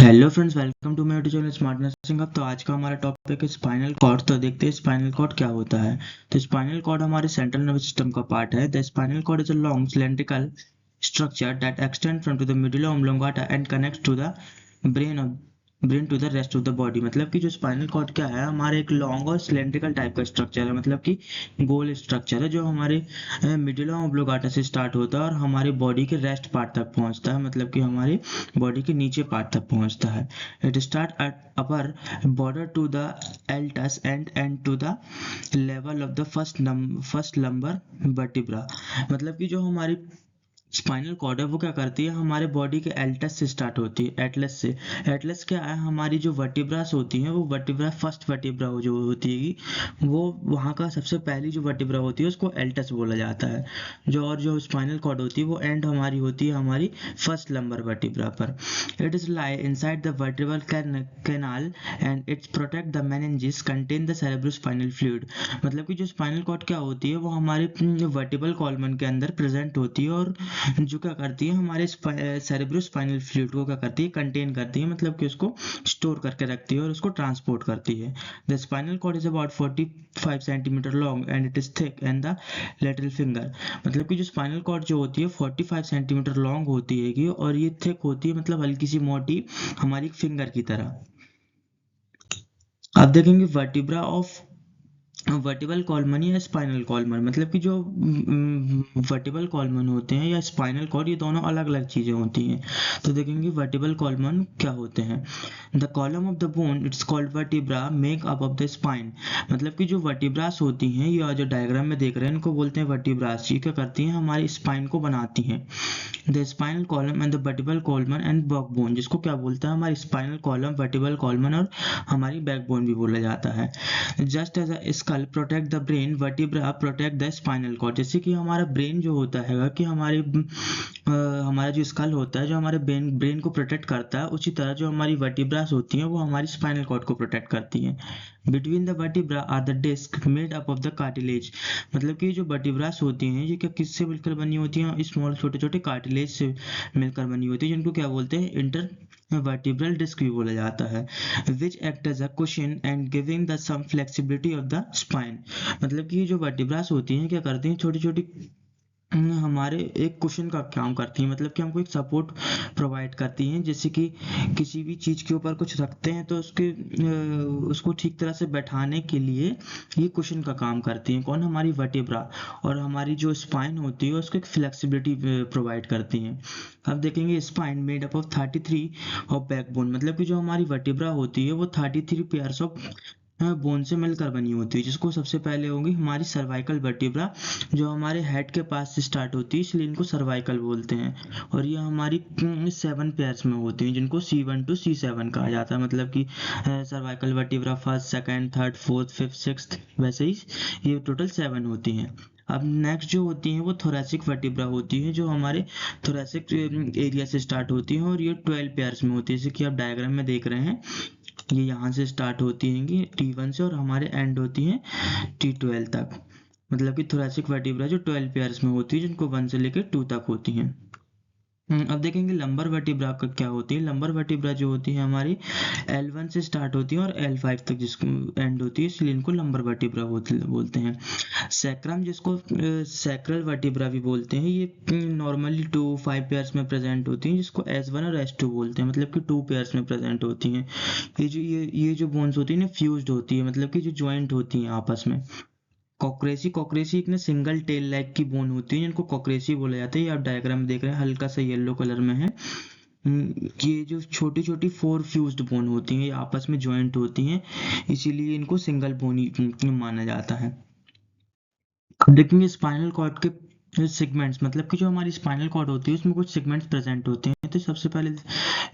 Hello friends, welcome to my YouTube channel smart nursing hub. तो आज का हमारा टॉपिक है स्पाइनल कॉर्ड। तो देखते हैं स्पाइनल कॉर्ड क्या होता है। तो स्पाइनल कॉर्ड हमारे सेंट्रल नर्वस सिस्टम का पार्ट है। The spinal cord is a long cylindrical structure that extends from to the medulla oblongata and connects to the brain to the rest of the body. मतलब कि जो spinal cord क्या है, हमारे एक long और सिलेंड्रिकल टाइप का structure है, मतलब कि गोल स्ट्रक्चर है, जो हमारे मिडुला ओब्लोगाटा से स्टार्ट होता है और हमारी बॉडी के रेस्ट पार्ट तक पहुंचता है, मतलब कि हमारी बॉडी के नीचे पार्ट तक पहुंचता है। It start at upper border to the एल्टस and to the level of the first lumbar vertebra. मतलब कि जो हमारी स्पाइनल कॉर्ड है वो क्या करती है, हमारे बॉडी के एल्टस से स्टार्ट होती है, एटलस से। एटलस क्या है, हमारी जो वर्टिब्रास होती हैं वो वर्टिब्रा फर्स्ट वर्टिब्रा जो होती है वो वहाँ का सबसे पहली जो वर्टिब्रा होती है उसको एल्टस बोला जाता है। जो स्पाइनल कॉर्ड होती है वो एंड हमारी होती है हमारी फर्स्ट लंबर वर्टिब्रा पर। It is lie inside the vertebral canal and it's protect the meninges contain the cerebrospinal fluid. मतलब कि जो स्पाइनल कॉर्ड क्या होती है वो हमारे वर्टिब्रल कॉलमन के अंदर प्रेजेंट होती है और जो क्या करती है हमारे सेरेब्रोस्पाइनल फ्लूइड को क्या करती है, कंटेन करती है, मतलब कि उसको स्टोर करके रखती है और उसको ट्रांसपोर्ट करती है। The spinal cord is about 45 centimetre long and it is thick and the little finger. मतलब कि जो स्पाइनल कॉर्ड जो होती है 45 सेंटीमीटर लॉन्ग होती है और ये थिक होती है, मतलब हल्की सी मोटी, हमारी फिंगर की तरह। अब देखेंगे वर्टिब्रा ऑफ वर्टिबल कॉलमन या स्पाइनल कॉलमन। मतलब कि जो वर्टिबल कॉलमन होते हैं या स्पाइनल कॉर्ड, ये दोनों अलग अलग चीज़ें होती हैं। तो देखेंगे वर्टिबल कॉलमन क्या होते हैं। The column of the bone it's called vertebra make up of the spine. मतलब कि जो वर्टिब्रास होती हैं, ये जो डायग्राम में देख रहे हैं इनको बोलते हैं वर्टिब्रास। ये क्या करती हैं, हमारी स्पाइन को बनाती हैं। The spinal column and the vertebral कॉलमन and backbone, जिसको क्या बोलता है, हमारी स्पाइनल कॉलम, वर्टिबल कॉलमन और हमारी बैकबोन भी बोला जाता है। Just as a skull protect the brain, vertebra protect the spinal cord. जैसे कि हमारा ब्रेन जो होता है कि हमारा जो स्कल होता है जो हमारे ब्रेन को प्रोटेक्ट करता है, उसी तरह जो हमारी वर्टिब्रास होती हैं वो हमारी स्पाइनल कॉर्ड को प्रोटेक्ट करती हैं। Between the vertebra are the disc made up of the cartilage. मतलब कि जो वर्टिब्रास होती हैं ये क्या किससे मिलकर बनी होती हैं, स्मॉल छोटे छोटे कार्टिलेज से मिलकर बनी होती है, जिनको क्या बोलते हैं, इंटर वर्टिब्रल डिस्क भी बोला जाता है। Which act as a cushion and giving the some flexibility of the spine. मतलब कि जो वर्टिब्रास होती हैं क्या करती हैं, छोटी छोटी हमारे एक कुशन का काम करती हैं, मतलब कि हमको एक सपोर्ट प्रोवाइड करती हैं। जैसे कि किसी भी चीज़ के ऊपर कुछ रखते हैं तो उसको ठीक तरह से बैठाने के लिए ये कुशन का काम करती हैं। कौन, हमारी वर्टिब्रा। और हमारी जो स्पाइन होती है उसको एक फ्लेक्सिबिलिटी प्रोवाइड करती हैं। अब देखेंगे spine made up of 33 of backbone. मतलब कि जो हमारी वर्टिब्रा होती है वो 33 पेयर्स ऑफ बोन से मिलकर बनी होती है, जिसको सबसे पहले होगी हमारी सर्वाइकल वर्टिब्रा, जो हमारे हेड के पास से स्टार्ट होती है, इसलिए इनको सर्वाइकल बोलते हैं। और ये हमारी 7 पेयर्स में होती हैं, जिनको C1 to C7 कहा जाता है। मतलब कि cervical vertebra first, second, third, fourth, fifth, sixth, वैसे ही ये टोटल 7 होती हैं। अब नेक्स्ट जो होती हैं वो थोरैसिक वर्टिब्रा होती है, जो हमारे थोरैसिक एरिया से स्टार्ट होती हैं और ये 12 पेयर्स में होती है। जैसे कि आप डायग्राम में देख रहे हैं, ये यहाँ से स्टार्ट होती हैं T1 से और हमारे एंड होती हैं T12 तक। मतलब कि थोरैसिक वर्टिब्रा जो 12 पेयर्स में होती है, जिनको 1 से लेकर 2 तक होती हैं। अब देखेंगे लंबर वर्टिब्रा का क्या होती है। लंबर वर्टिब्रा जो होती है हमारी L1 से स्टार्ट होती है और L5 तक जिसको एंड होती है, इसलिए इनको लंबर वर्टिब्रा बोलते हैं। सैक्रम, जिसको सैक्रल वर्टिब्रा भी बोलते हैं, ये नॉर्मली 5 पेयर्स में प्रेजेंट होती हैं, जिसको S1 और S2 बोलते हैं, मतलब कि 2 पेयर्स में प्रेजेंट होती हैं। ये जो बोन्स होती है ना फ्यूज्ड होती है, मतलब कि जो ज्वाइंट होती हैं आपस में। कॉकरेसी एक ना सिंगल टेल लाइक की बोन होती है, जिनको कॉकरेसी बोला जाता है। ये आप डायग्राम में देख रहे हैं, हल्का सा येलो कलर में है। ये जो छोटी छोटी 4 फ्यूज्ड बोन होती हैं, ये आपस में ज्वाइंट होती हैं, इसीलिए इनको सिंगल बोन ही माना जाता है। अब देखेंगे स्पाइनल कॉर्ड के सेगमेंट्स। मतलब कि जो हमारी स्पाइनल कॉर्ड होती है उसमें कुछ सेगमेंट्स प्रेजेंट होते हैं। तो सबसे पहले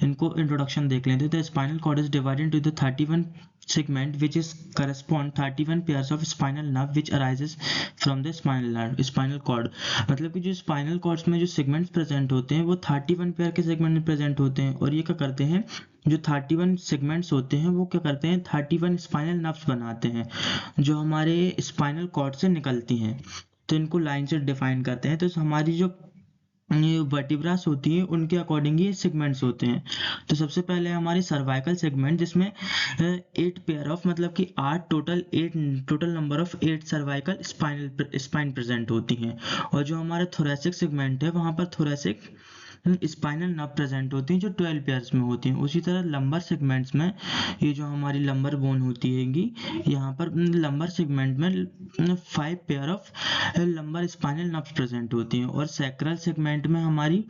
इनको इंट्रोडक्शन देख लेते हैं। The spinal cord is divided into the 31 segment which is correspond 31 pairs of spinal nerve which arises from the spinal cord। मतलब कि जो स्पाइनल कॉर्ड्स में जो सेगमेंट्स प्रेजेंट होते हैं वो 31 पेयर के सेगमेंट में प्रेजेंट होते हैं। और ये क्या करते हैं, जो 31 सेगमेंट्स होते हैं वो क्या करते हैं, 31 स्पाइनल नर्व्स बनाते हैं, जो हमारे स्पाइनल कॉर्ड से निकलती हैं। तो इनको लाइन से डिफाइन करते हैं। तो हमारी जो वर्टिब्रास होती है उनके अकॉर्डिंग ये सेगमेंट्स होते हैं। तो सबसे पहले हमारी सर्वाइकल सेगमेंट, जिसमें 8 पेयर ऑफ, मतलब कि 8 total number of 8 cervical spine present होती हैं। और जो हमारा थोरेसिक सेगमेंट है वहाँ पर थोरेसिक स्पाइनल नर्व प्रेजेंट होती हैं जो 12 पेयर्स में होती हैं। उसी तरह लंबर सेगमेंट्स में ये जो हमारी लंबर बोन होती हैगी, यहाँ पर लंबर सेगमेंट में 5 pair of lumbar spinal nerves present होती हैं। और सैक्रल सेगमेंट में हमारी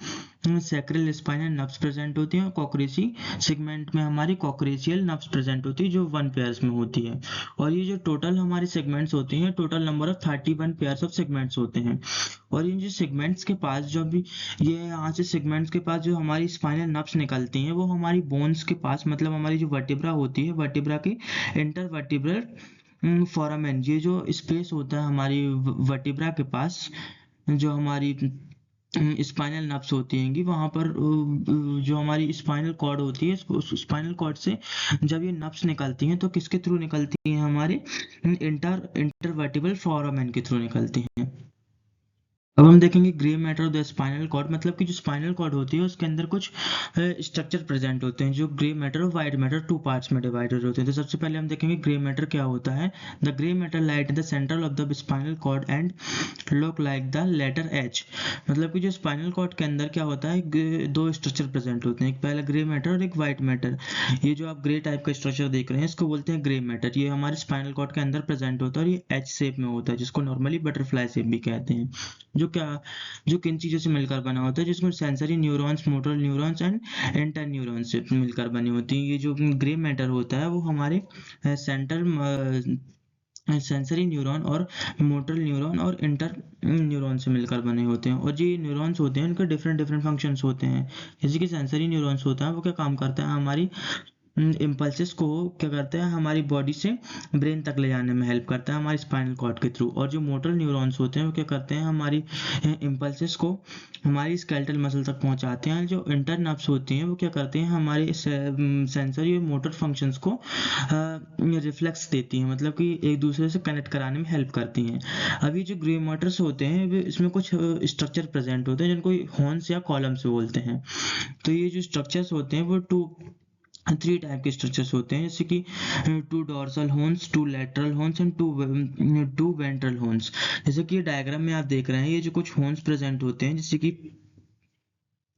सैक्रल स्पाइनल नर्व्स प्रेजेंट होती हैं। और कॉक्रेसी सेगमेंट में हमारी कॉक्रेशियल नर्व्स प्रेजेंट होती है जो 1 पेयर्स में होती है। और ये जो टोटल हमारी सेगमेंट्स होती हैं, total number of 31 pairs of segments होते हैं। और इन जो सेगमेंट्स के पास जो भी ये यहाँ से सेगमेंट्स के पास जो हमारी स्पाइनल नर्व्स निकलती हैं वो हमारी बोन्स के पास, मतलब हमारी जो वर्टिब्रा होती है, वर्टिब्रा की इंटरवर्टिब्रल फोरामेन, ये जो स्पेस होता है हमारी वर्टिब्रा के पास, जो हमारी स्पाइनल नर्व्स होती हैंगी, वहाँ पर जो हमारी स्पाइनल कॉर्ड होती है, उस स्पाइनल कॉर्ड से जब ये नर्व्स निकलती हैं तो किसके थ्रू निकलती हैं, हमारे इंटरवर्टिब्रल फोरामेन के थ्रू निकलती हैं। अब हम देखेंगे grey matter of the spinal cord, मतलब कि जो स्पाइनल कॉर्ड होती है उसके अंदर कुछ स्ट्रक्चर प्रेजेंट होते हैं जो ग्रे मैटर और वाइट मैटर 2 पार्ट्स में डिवाइडेड होते हैं। तो सबसे पहले हम देखेंगे ग्रे मैटर क्या होता है। The grey matter light in the centre of the spinal cord and look like the letter H. मतलब कि जो स्पाइनल कॉर्ड के अंदर क्या होता है, 2 स्ट्रक्चर प्रेजेंट होते हैं, एक पहला ग्रे मैटर और एक वाइट मैटर। ये जो आप ग्रे टाइप का स्ट्रक्चर देख रहे हैं इसको बोलते हैं ग्रे मैटर। ये हमारे स्पाइनल कॉर्ड के अंदर प्रेजेंट होता है और ये एच शेप में होता है, जिसको नॉर्मली बटरफ्लाई शेप भी कहते हैं। जो किन चीज़ों से मिलकर बना होता है, जिसमें sensory neurons, motor neurons and inter neurons से मिलकर बनी होती हैं। ये जो ग्रे मैटर होता है वो हमारे सेंट्रल सेंसरी न्यूरॉन और मोटर न्यूरॉन और इंटर न्यूरॉन से मिलकर बने होते हैं। और जो न्यूरॉन्स होते हैं उनके डिफरेंट फंक्शंस होते हैं। जैसे कि सेंसरी न्यूरॉन्स होता है वो क्या काम करता है, हमारी इम्पल्सेस को क्या करता है, हमारी बॉडी से ब्रेन तक ले जाने में हेल्प करता है हमारी स्पाइनल कॉर्ड के थ्रू। और जो मोटर न्यूरॉन्स होते हैं वो क्या करते हैं, हमारी इम्पल्सेस को हमारी स्केलेटल मसल तक पहुंचाते हैं। जो इंटर नर्व्स होती हैं वो क्या करते हैं, हमारे सेंसरी और मोटर फंक्शंस को रिफ्लेक्स देती हैं, मतलब कि एक दूसरे से कनेक्ट कराने में हेल्प करती हैं। अभी जो ग्रे मैटर्स होते हैं इसमें कुछ स्ट्रक्चर प्रेजेंट होते हैं जिनको हॉर्न्स या कॉलम्स बोलते हैं। तो ये जो स्ट्रक्चर्स होते हैं वो 3 टाइप के स्ट्रक्चर्स होते हैं, जैसे कि 2 dorsal horns, 2 lateral horns and 2 ventral horns. जैसे कि ये डायग्राम में आप देख रहे हैं, ये जो कुछ हॉर्न्स प्रेजेंट होते हैं, जैसे कि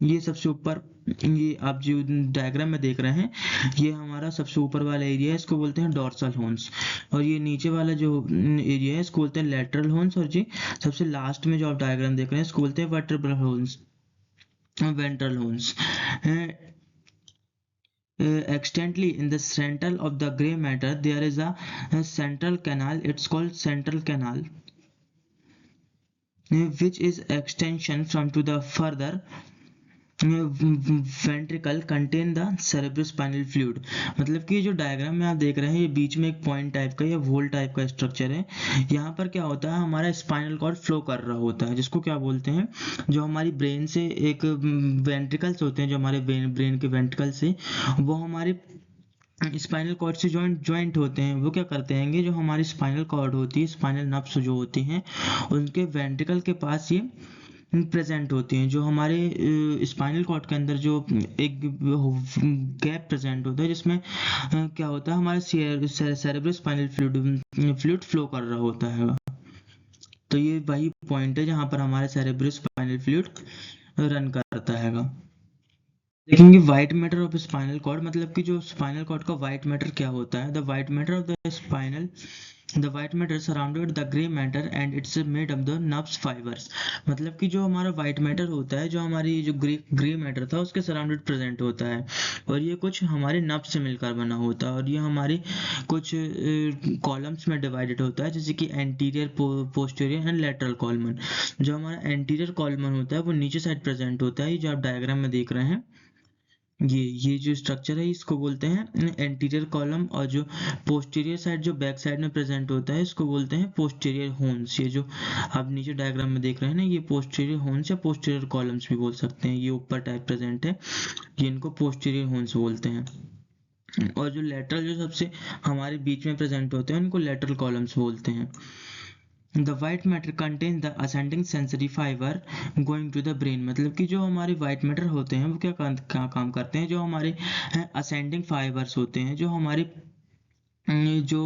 ये सबसे ऊपर, ये आप जो डायग्राम में देख रहे हैं ये हमारा सबसे ऊपर वाला एरिया है, इसको बोलते हैं डॉर्सल हॉर्न्स। और ये नीचे वाला जो एरिया है इसको बोलते हैं लैटरल हॉर्न्स। और जी सबसे लास्ट में जो आप डायग्राम देख रहे हैं इसको बोलते हैं vertebral horns, ventral horns. Extently in the center of the gray matter there is a central canal, it's called central canal, which is extension from to the further ventricle contain the cerebrospinal fluid. मतलब कि जो diagram में आप देख रहे हैं ये बीच में एक पॉइंट टाइप का या वोल टाइप का स्ट्रक्चर है। यहाँ पर क्या होता है, हमारा स्पाइनल कॉर्ड फ्लो कर रहा होता है, जिसको क्या बोलते हैं, जो हमारी ब्रेन से एक वेंट्रिकल्स होते हैं, जो हमारे ब्रेन के वेंट्रिकल से वो हमारे स्पाइनल कॉर्ड से जॉइंट होते हैं। वो क्या करते हैं, जो हमारी स्पाइनल कॉर्ड होती है, स्पाइनल नर्व्स जो होती हैं उनके वेंट्रिकल के पास ये प्रेजेंट होती हैं। जो हमारे स्पाइनल कॉर्ड के अंदर जो एक गैप प्रेजेंट होता है जिसमें क्या होता है, हमारा सेरेब्रोस्पाइनल फ्लूइड फ्लो कर रहा होता है। तो ये वही पॉइंट है जहाँ पर हमारा सेरेब्रोस्पाइनल फ्लूइड रन करता है। देखेंगे white matter of spinal cord, मतलब कि जो स्पाइनल कॉर्ड का व्हाइट मैटर क्या होता है। The white matter surrounded the grey matter and it's made of the nerves fibres. मतलब कि जो हमारा व्हाइट मैटर होता है, जो हमारी जो ग्रे मैटर था उसके सराउंडेड प्रेजेंट होता है, और ये कुछ हमारे नर्व्स से मिलकर बना होता है। और ये हमारे कुछ कॉलम्स में डिवाइडेड होता है, जैसे कि एंटीरियर, पोस्टीरियर एंड लेटरल कॉलमन। जो हमारा एंटीरियर कॉलमन होता है वो नीचे साइड प्रेजेंट होता है, जो आप डायग्राम में देख रहे हैं ये जो स्ट्रक्चर है इसको बोलते हैं एंटीरियर कॉलम। और जो पोस्टीरियर साइड, जो बैक साइड में प्रेजेंट होता है, इसको बोलते हैं पोस्टीरियर हॉर्न्स। ये जो आप नीचे डायग्राम में देख रहे हैं ना, ये पोस्टीरियर हॉर्न्स या पोस्टीरियर कॉलम्स भी बोल सकते हैं। ये ऊपर टाइप प्रेजेंट है, ये इनको पोस्टीरियर हॉर्न्स बोलते हैं। और जो लेटरल, जो सबसे हमारे बीच में प्रेजेंट होते हैं, उनको लेटरल कॉलम्स बोलते हैं। The white matter contain the ascending sensory fibre going to the brain, मतलब कि जो हमारे वाइट मैटर होते हैं वो क्या काम करते हैं, जो हमारे असेंडिंग फाइबर्स होते हैं, जो हमारे जो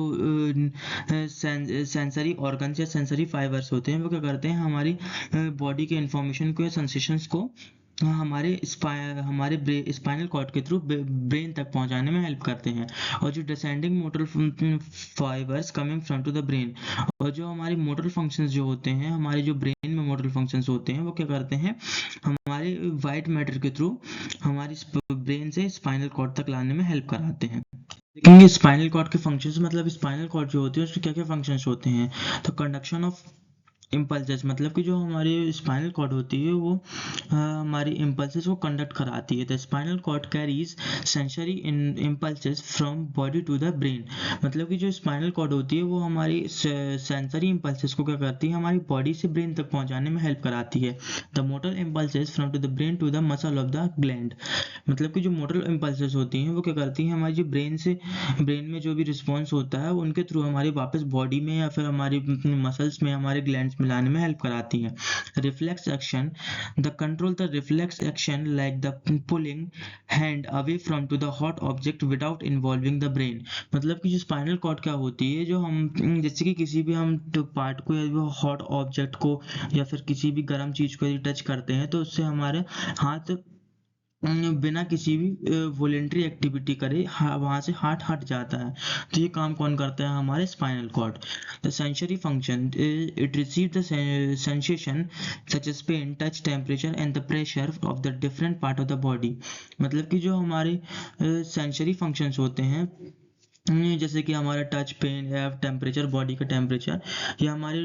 सेंसरी ऑर्गन्स या सेंसरी फाइबर्स होते हैं वो क्या करते हैं, हमारी बॉडी के इंफॉर्मेशन को या सेंसेशंस को हमारे स्पाइनल कॉर्ड के थ्रू ब्रेन तक पहुंचाने में हेल्प करते हैं। और जो descending motor fibres coming from to the brain, और जो हमारी मोटर फंक्शंस जो होते हैं, हमारे जो ब्रेन में मोटर फंक्शंस होते हैं वो क्या करते हैं, हमारे वाइट मैटर के थ्रू हमारी ब्रेन से स्पाइनल कॉर्ड तक लाने में हेल्प कराते हैं। देखेंगे स्पाइनल कॉर्ड के फंक्शंस, मतलब स्पाइनल कॉर्ड जो होती है उसके क्या क्या फंक्शंस होते हैं। तो कंडक्शन ऑफ इम्पल्सेस, मतलब कि जो हमारी स्पाइनल कॉर्ड होती है वो हमारी इम्पल्सेस को कंडक्ट कराती है। The spinal cord carries sensory impulses from body to the brain, मतलब कि जो स्पाइनल कॉर्ड होती है वो हमारी सेंसरी इम्पल्सेस को क्या करती है, हमारी बॉडी से ब्रेन तक पहुंचाने में हेल्प कराती है। The motor impulses from to the brain to the muscle of the gland, मतलब कि जो मोटर इम्पल्सेस होती हैं वो क्या करती हैं, हमारी जो ब्रेन में जो भी रिस्पॉन्स होता है उनके थ्रू हमारी वापस बॉडी में या फिर हमारी मसल्स में, हमारे ग्लैंड्स में लाने में हेल्प कराती हैं। Reflex action, the control the reflex action like the pulling hand away from to the hot object without involving the brain, मतलब कि जो स्पाइनल कॉर्ड क्या होती है, जो हम जैसे कि किसी भी हम पार्ट को या हॉट ऑब्जेक्ट को या फिर किसी भी गर्म चीज को यदि टच करते हैं तो उससे हमारे हाथ बिना किसी भी वॉलेंटरी एक्टिविटी करे वहां से हार्ट हट जाता है। तो ये काम कौन करता है, हमारे spinal cord. The sensory function, it receive the sensation such as pain, touch, temperature and the pressure of the different part of the body, मतलब कि जो हमारे सेंसरी फंक्शंस होते हैं जैसे कि हमारा टच, पेन या टेम्परेचर, बॉडी का टेम्परेचर, ये हमारे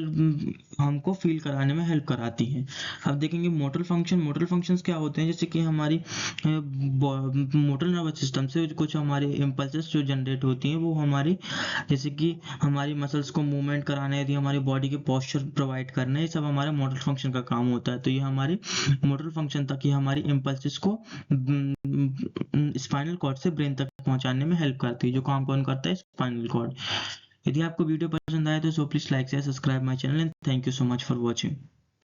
हमको फील कराने में हेल्प कराती है। अब देखेंगे मोटर फंक्शन। मोटर फंक्शंस क्या होते हैं, जैसे कि हमारी मोटर नर्वस सिस्टम से कुछ हमारे इम्पल्सेस जो जनरेट होती हैं वो हमारी, जैसे कि हमारी मसल्स को मूवमेंट कराना, यदि हमारी बॉडी के पोस्चर प्रोवाइड करना, ये सब हमारे मोटर फंक्शन का काम होता है। तो ये हमारे मोटर फंक्शन तक ही हमारी इम्पल्सेस को स्पाइनल कॉर्ड से ब्रेन तक पहुंचाने में हेल्प करती है। जो काम कौन करता है, स्पाइनल कॉर्ड। यदि आपको वीडियो पसंद आए तो so please like share subscribe my channel and thank you so much for watching.